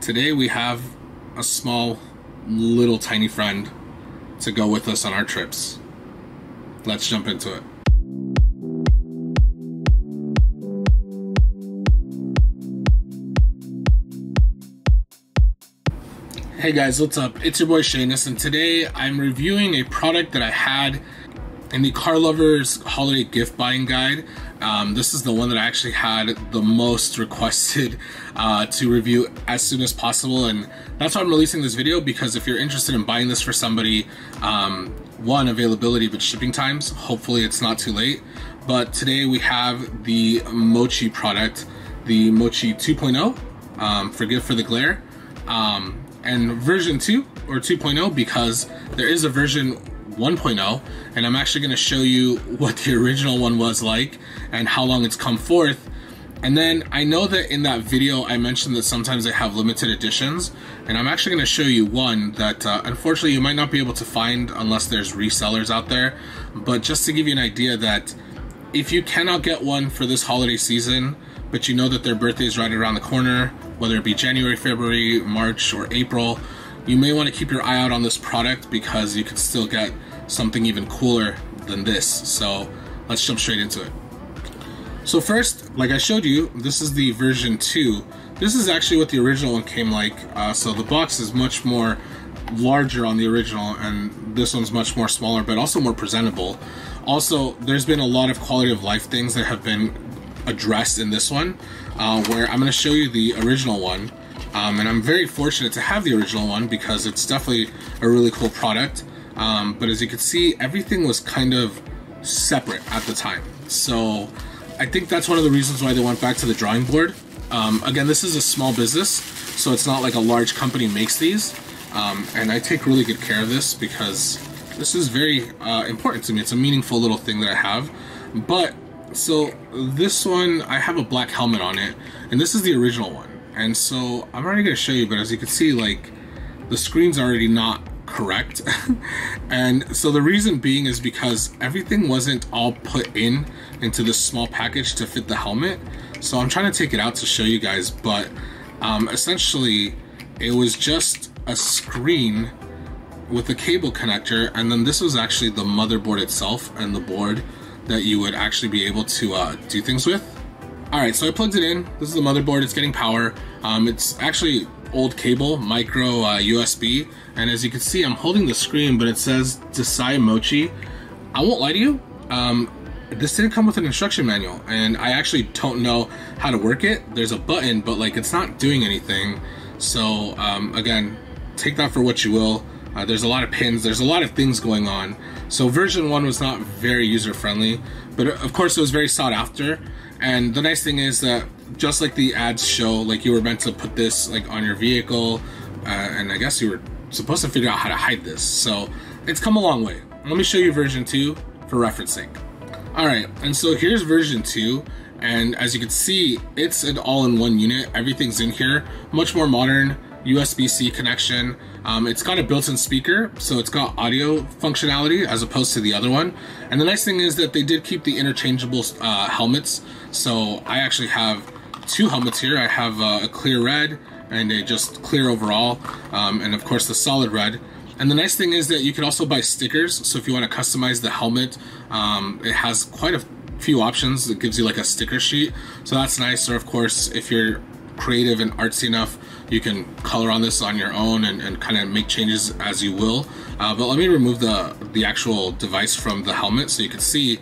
Today we have a small, little tiny friend to go with us on our trips. Let's jump into it. Hey guys, what's up? It's your boy Shayness, and today I'm reviewing a product that I had in the Car Lovers Holiday Gift Buying Guide. This is the one that I actually had the most requested to review as soon as possible, and that's why I'm releasing this video, because if you're interested in buying this for somebody, one, availability, but shipping times, hopefully it's not too late. But today we have the Mochi product, the Mochi 2.0, forgive for the glare, and version 2 or 2.0, because there is a version 1.0, and I'm actually going to show you what the original one was like and how long it's come forth. And then I know that in that video I mentioned that sometimes they have limited editions, and I'm actually going to show you one that unfortunately you might not be able to find unless there's resellers out there. But just to give you an idea that if you cannot get one for this holiday season, but you know that their birthday is right around the corner, whether it be January, February, March, or April, you may want to keep your eye out on this product, because you can still get something even cooler than this. So let's jump straight into it. So first, like I showed you, this is the version 2. This is actually what the original one came like. So the box is much more larger on the original, and this one's much more smaller, but also more presentable. Also, there's been a lot of quality of life things that have been addressed in this one, where I'm going to show you the original one. And I'm very fortunate to have the original one, because it's definitely a really cool product. But as you can see, everything was kind of separate at the time. So I think that's one of the reasons why they went back to the drawing board. Again, this is a small business, so it's not like a large company makes these. And I take really good care of this, because this is very important to me. It's a meaningful little thing that I have. But so this one, I have a black helmet on it, and this is the original one. And so I'm already going to show you, but as you can see, like, the screen's already not correct. And so the reason being is because everything wasn't all put into this small package to fit the helmet. So I'm trying to take it out to show you guys, but essentially it was just a screen with a cable connector, and then this was actually the motherboard itself and the board that you would actually be able to do things with. Alright, so I plugged it in. This is the motherboard. It's getting power. It's actually old cable, micro USB, and as you can see, I'm holding the screen, but it says Desai Mochi. I won't lie to you, this didn't come with an instruction manual, and I actually don't know how to work it. There's a button, but like, it's not doing anything. So again, take that for what you will. There's a lot of pins, there's a lot of things going on. So version 1 was not very user-friendly, but of course it was very sought after. And the nice thing is that, just like the ads show, like, you were meant to put this like on your vehicle, and I guess you were supposed to figure out how to hide this. So it's come a long way. Let me show you version 2 for reference sake. Alright, and so here's version 2, and as you can see, it's an all-in-one unit. Everything's in here, much more modern, USB-C connection. It's got a built-in speaker, so it's got audio functionality as opposed to the other one. And the nice thing is that they did keep the interchangeable helmets. So I actually have 2 helmets here. I have a clear red and a just clear overall, and of course the solid red. And the nice thing is that you can also buy stickers. So if you want to customize the helmet, it has quite a few options. It gives you like a sticker sheet, so that's nice. Or of course, if you're creative and artsy enough, you can color on this on your own and kind of make changes as you will. But let me remove the actual device from the helmet, so you can see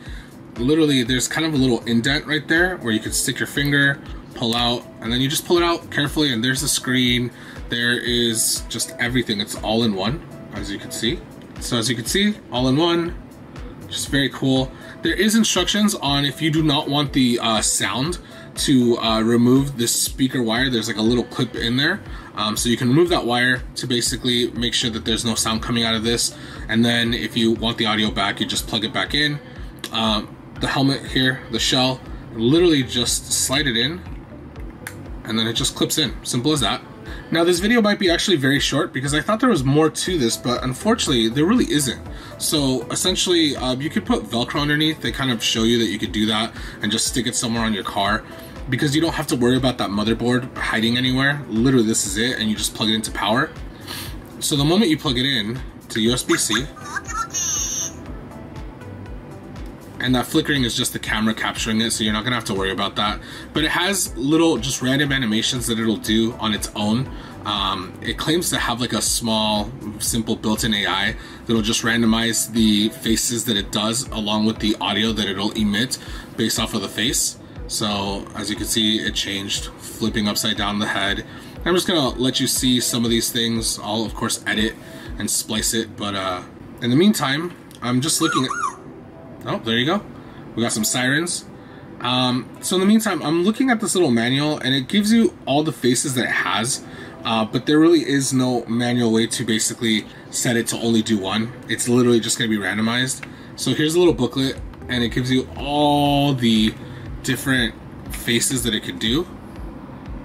literally there's kind of a little indent right there where you can stick your finger, pull out, and then you just pull it out carefully, and there's the screen. There is just everything. It's all in one, as you can see. So as you can see, all in one, just very cool. There is instructions on if you do not want the sound to remove this speaker wire. There's like a little clip in there, so you can remove that wire to basically make sure that there's no sound coming out of this. And then if you want the audio back, you just plug it back in. The helmet here, the shell, literally just slide it in, and then it just clips in. Simple as that. Now this video might be actually very short, because I thought there was more to this, but unfortunately there really isn't. So essentially you could put Velcro underneath. They kind of show you that you could do that and just stick it somewhere on your car. because you don't have to worry about that motherboard hiding anywhere. Literally, this is it, and you just plug it into power. So the moment you plug it in to USB-C, and that flickering is just the camera capturing it, so you're not gonna have to worry about that. But it has little just random animations that it'll do on its own. It claims to have like a small, simple built-in AI that'll just randomize the faces that it does along with the audio that it'll emit based off of the face. So as you can see, it changed, flipping upside down the head. I'm just gonna let you see some of these things. I'll of course edit and splice it, but in the meantime, I'm just looking at, oh, there you go. We got some sirens. So in the meantime, I'm looking at this little manual, and it gives you all the faces that it has, but there really is no manual way to basically set it to only do one. It's literally just gonna be randomized. So here's a little booklet, and it gives you all the different faces that it could do.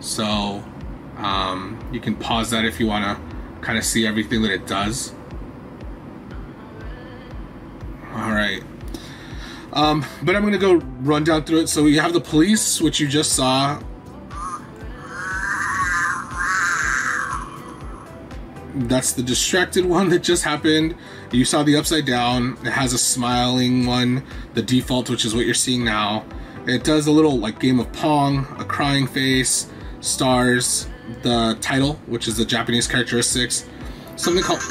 So you can pause that if you wanna kind of see everything that it does. All right. But I'm gonna go run down through it. So we have the police, which you just saw. That's the distracted one that just happened. You saw the upside down. It has a smiling one, the default, which is what you're seeing now. It does a little like game of Pong, a crying face, stars, the title, which is the Japanese characteristics, something called,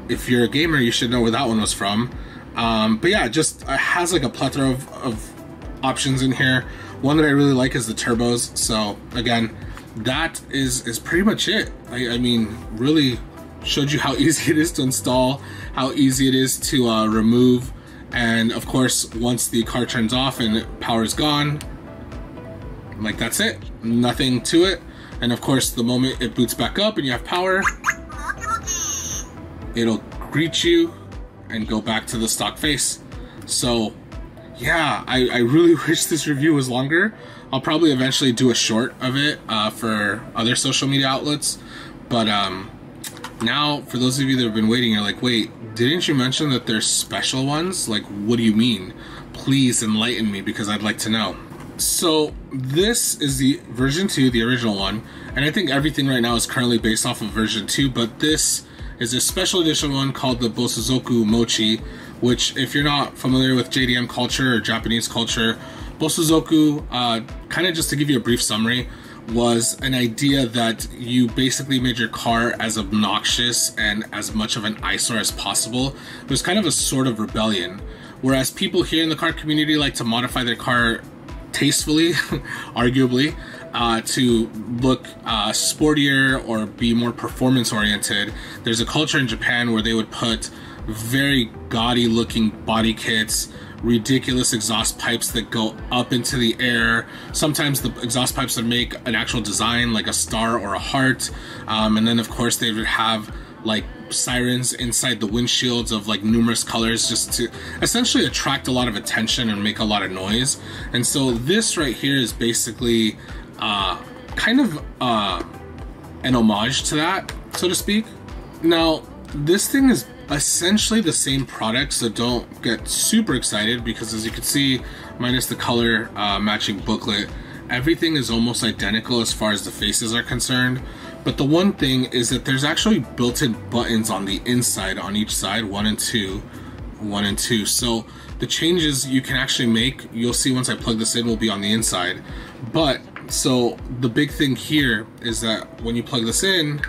if you're a gamer, you should know where that one was from. But yeah, just it has like a plethora of options in here. One that I really like is the turbos. So again, that is pretty much it. I mean, really showed you how easy it is to install, how easy it is to remove, and of course, once the car turns off and power is gone, like that's it. Nothing to it. And of course, the moment it boots back up and you have power, it'll greet you and go back to the stock face. So yeah, I really wish this review was longer. I'll probably eventually do a short of it for other social media outlets. But now, for those of you that have been waiting, you're like, wait, didn't you mention that there's special ones? Like, what do you mean? Please enlighten me, because I'd like to know. So this is the version 2, the original one. And I think everything right now is currently based off of version 2, but this is a special edition one called the Bosozoku Mochi, which, if you're not familiar with JDM culture or Japanese culture, Bosozoku, kind of just to give you a brief summary, was an idea that you basically made your car as obnoxious and as much of an eyesore as possible. It was kind of a sort of rebellion. Whereas people here in the car community like to modify their car tastefully, arguably, to look sportier or be more performance oriented. There's a culture in Japan where they would put very gaudy looking body kits, ridiculous exhaust pipes that go up into the air. Sometimes the exhaust pipes would make an actual design like a star or a heart, and then of course they would have like sirens inside the windshields of like numerous colors, just to essentially attract a lot of attention and make a lot of noise. And so this right here is basically kind of an homage to that, so to speak. Now this thing is essentially the same product, so don't get super excited, because as you can see, minus the color matching booklet, everything is almost identical as far as the faces are concerned. But the one thing is that there's actually built-in buttons on the inside on each side, 1 and 2, 1 and 2. So the changes you can actually make, you'll see once I plug this in, will be on the inside. But so the big thing here is that when you plug this in,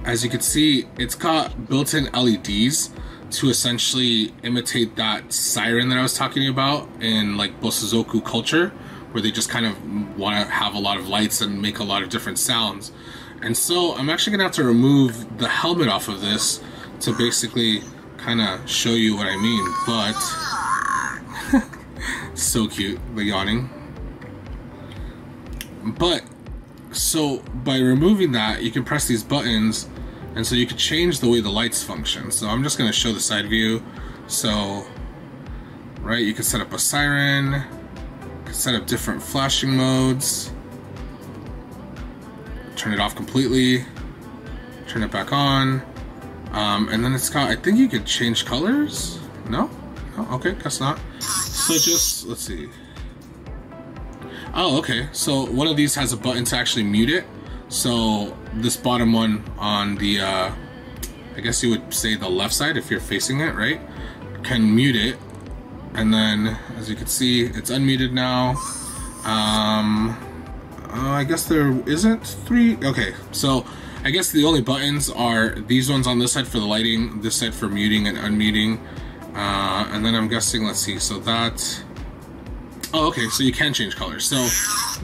as you can see, it's got built-in LEDs to essentially imitate that siren that I was talking about in like Bosozoku culture, where they just kind of want to have a lot of lights and make a lot of different sounds. And so I'm actually gonna have to remove the helmet off of this to basically kind of show you what I mean, but so cute, the yawning. But so by removing that, you can press these buttons, and so you can change the way the lights function. So I'm just gonna show the side view. So, right, you can set up a siren, set up different flashing modes, turn it off completely, turn it back on, and then it's got, I think you could change colors? No? Oh, okay, guess not. So just, let's see. Oh, okay, so one of these has a button to actually mute it. So this bottom one on the, I guess you would say the left side if you're facing it, right? Can mute it. And then, as you can see, it's unmuted now. I guess there isn't three. Okay, so I guess the only buttons are these ones on this side for the lighting, this side for muting and unmuting. And then I'm guessing, let's see, so that, oh, okay, so you can change colors. So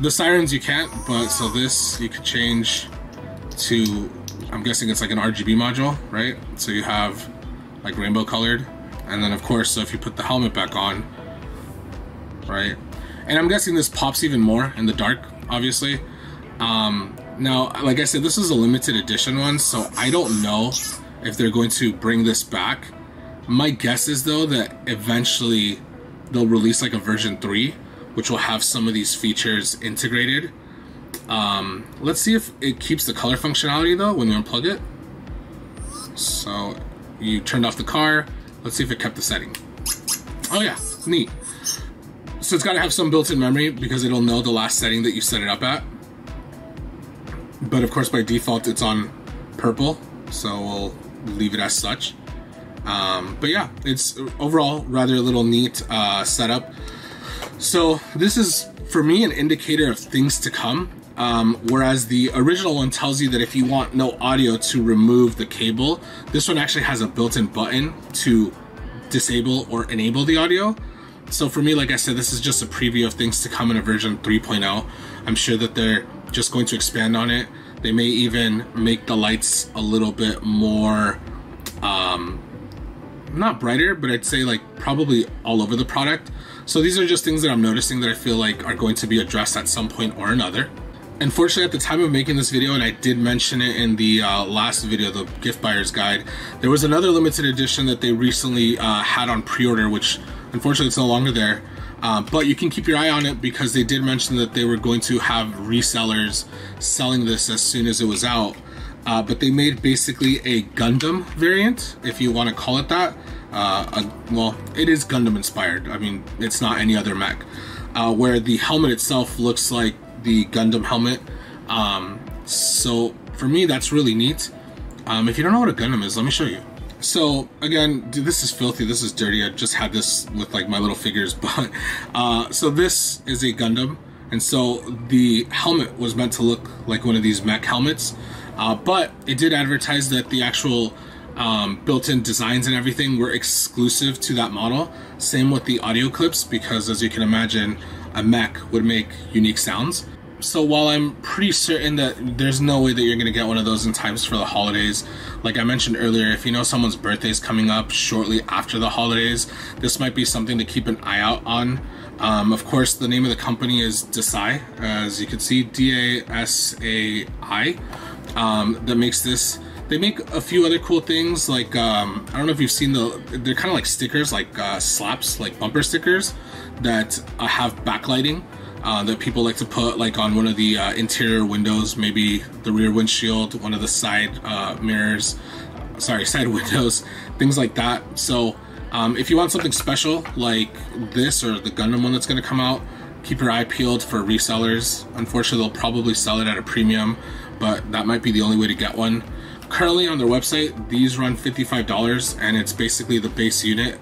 the sirens you can't, but so this you could change to, I'm guessing it's like an RGB module, right? So you have like rainbow colored. And then of course, so if you put the helmet back on, right? And I'm guessing this pops even more in the dark, obviously. Now, like I said, this is a limited edition one, so I don't know if they're going to bring this back. My guess is though that eventually they'll release like a version 3, which will have some of these features integrated. Let's see if it keeps the color functionality though when you unplug it. So you turned off the car. Let's see if it kept the setting. Oh yeah, neat. So it's got to have some built-in memory because it'll know the last setting that you set it up at. But of course, by default, it's on purple, so we'll leave it as such. But yeah, it's overall rather a little neat setup. So this is, for me, an indicator of things to come. Whereas the original one tells you that if you want no audio to remove the cable, this one actually has a built-in button to disable or enable the audio. So for me, like I said, this is just a preview of things to come in a version 3.0. I'm sure that they're just going to expand on it. They may even make the lights a little bit more, not brighter, but I'd say like probably all over the product. So these are just things that I'm noticing that I feel like are going to be addressed at some point or another. Unfortunately, at the time of making this video, and I did mention it in the last video, the gift buyer's guide, there was another limited edition that they recently had on pre-order, which unfortunately it's no longer there. But you can keep your eye on it because they did mention that they were going to have resellers selling this as soon as it was out. But they made basically a Gundam variant, if you want to call it that. Well, it is Gundam inspired. I mean, it's not any other mech. Where the helmet itself looks like the Gundam helmet. So for me, that's really neat. If you don't know what a Gundam is, let me show you. So again, dude, this is filthy, this is dirty. I just had this with like my little figures, but so this is a Gundam, and so the helmet was meant to look like one of these mech helmets, but it did advertise that the actual built-in designs and everything were exclusive to that model. Same with the audio clips, because as you can imagine, a mech would make unique sounds. So while I'm pretty certain that there's no way that you're going to get one of those in times for the holidays, like I mentioned earlier, if you know someone's birthday is coming up shortly after the holidays, this might be something to keep an eye out on. Of course, the name of the company is Dasai, as you can see, D-A-S-A-I, that makes this. They make a few other cool things, like, I don't know if you've seen they're kind of like stickers, like slaps, like bumper stickers that have backlighting. That people like to put like on one of the interior windows, maybe the rear windshield, one of the side mirrors, sorry, side windows, things like that. So if you want something special like this or the Gundam one that's going to come out, keep your eye peeled for resellers. Unfortunately, they'll probably sell it at a premium, but that might be the only way to get one. Currently on their website, these run $55, and it's basically the base unit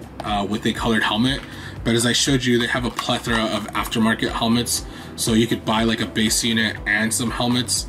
with a colored helmet. But as I showed you, they have a plethora of aftermarket helmets, so you could buy like a base unit and some helmets.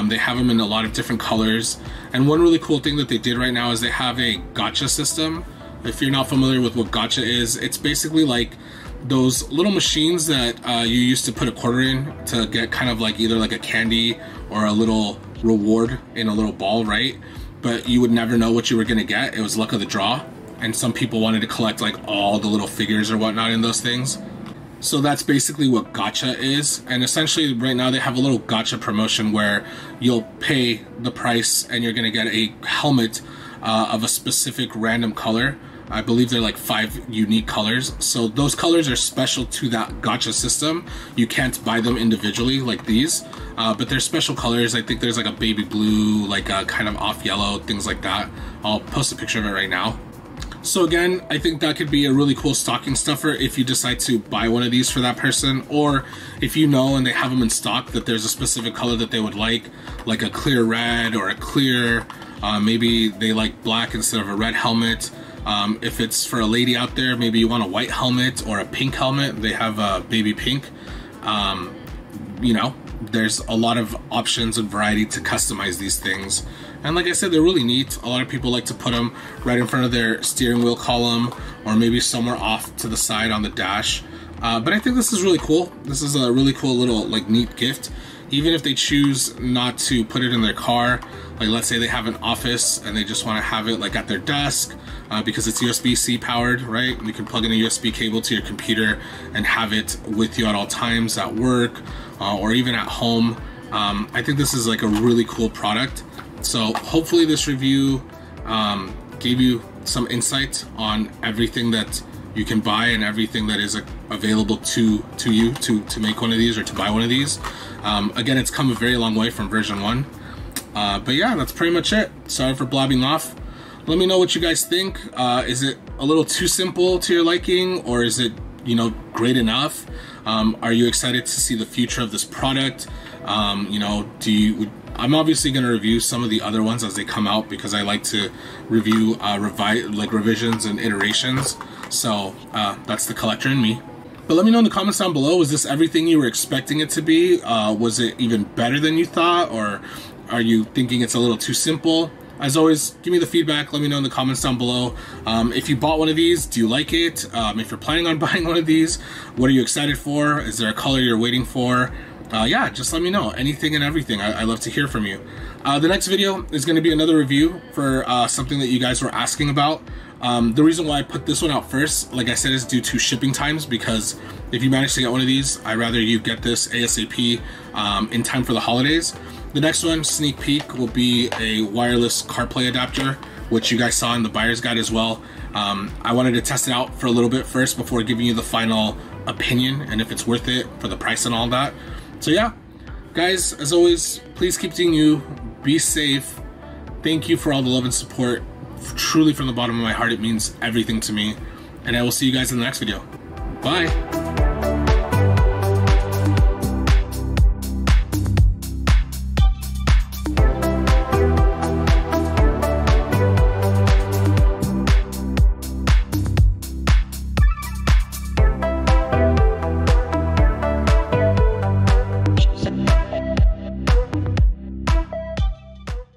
They have them in a lot of different colors. And one really cool thing that they did right now is they have a gacha system. If you're not familiar with what gacha is, it's basically like those little machines that you used to put a quarter in to get kind of like either like a candy or a little reward in a little ball, right? But you would never know what you were gonna get. It was luck of the draw. And some people wanted to collect like all the little figures or whatnot in those things. So that's basically what gacha is. And essentially right now they have a little gacha promotion where you'll pay the price and you're gonna get a helmet of a specific random color. I believe they're like 5 unique colors. So those colors are special to that gacha system. You can't buy them individually like these, but they're special colors. I think there's like a baby blue, like a kind of off yellow, things like that. I'll post a picture of it right now. So again, I think that could be a really cool stocking stuffer if you decide to buy one of these for that person, or if you know and they have them in stock that there's a specific color that they would like a clear red or a clear, maybe they like black instead of a red helmet. If it's for a lady out there, maybe you want a white helmet or a pink helmet. They have a baby pink. You know, there's a lot of options and variety to customize these things. And like I said, they're really neat. A lot of people like to put them right in front of their steering wheel column, or maybe somewhere off to the side on the dash. But I think this is really cool. This is a really cool little like neat gift. Even if they choose not to put it in their car, like let's say they have an office and they just want to have it like at their desk, because it's USB-C powered, right? You can plug in a USB cable to your computer and have it with you at all times at work, or even at home. I think this is like a really cool product. So hopefully this review gave you some insight on everything that you can buy and everything that is available to you to make one of these or to buy one of these. Again, it's come a very long way from version 1. But yeah, that's pretty much it. Sorry for blabbing off. Let me know what you guys think. Is it a little too simple to your liking, or is it, you know, great enough? Are you excited to see the future of this product? You know, I'm obviously going to review some of the other ones as they come out, because I like to review revisions and iterations. So that's the collector in me. But let me know in the comments down below, was this everything you were expecting it to be? Was it even better than you thought, or are you thinking it's a little too simple? As always, give me the feedback. Let me know in the comments down below. If you bought one of these, do you like it? If you're planning on buying one of these, what are you excited for? Is there a color you're waiting for? Yeah, just let me know. Anything and everything. I love to hear from you. The next video is going to be another review for something that you guys were asking about. The reason why I put this one out first, like I said, is due to shipping times, because if you manage to get one of these, I'd rather you get this ASAP in time for the holidays. The next one, sneak peek, will be a wireless CarPlay adapter, which you guys saw in the buyer's guide as well. I wanted to test it out for a little bit first before giving you the final opinion and if it's worth it for the price and all that. So yeah, guys, as always, please keep doing you. Be safe. Thank you for all the love and support. Truly, from the bottom of my heart, it means everything to me. And I will see you guys in the next video. Bye.